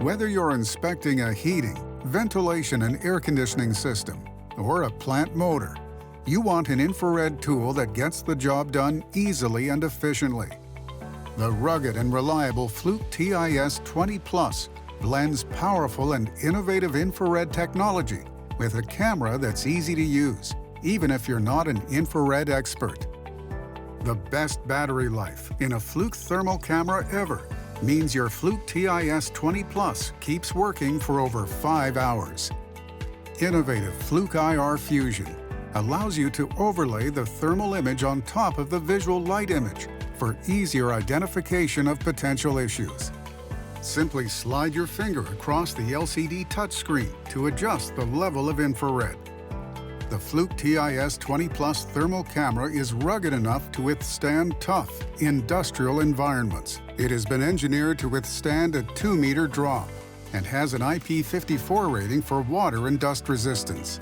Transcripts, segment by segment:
Whether you're inspecting a heating, ventilation and air conditioning system, or a plant motor, you want an infrared tool that gets the job done easily and efficiently. The rugged and reliable Fluke TiS20 blends powerful and innovative infrared technology with a camera that's easy to use, even if you're not an infrared expert. The best battery life in a Fluke thermal camera ever means your Fluke TiS20 keeps working for over 5 hours. Innovative Fluke IR Fusion allows you to overlay the thermal image on top of the visual light image for easier identification of potential issues. Simply slide your finger across the LCD touchscreen to adjust the level of infrared. The Fluke TiS20 thermal camera is rugged enough to withstand tough, industrial environments. It has been engineered to withstand a 2-meter drop and has an IP54 rating for water and dust resistance.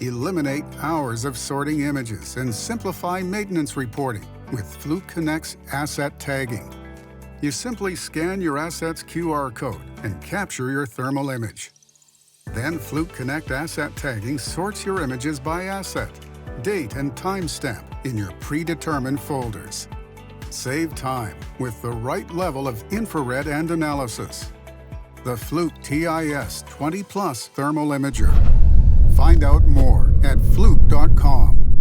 Eliminate hours of sorting images and simplify maintenance reporting with Fluke Connect's asset tagging. You simply scan your asset's QR code and capture your thermal image. Then Fluke Connect Asset Tagging sorts your images by asset, date and timestamp in your predetermined folders. Save time with the right level of infrared and analysis. The Fluke TiS20 Thermal Imager. Find out more at fluke.com.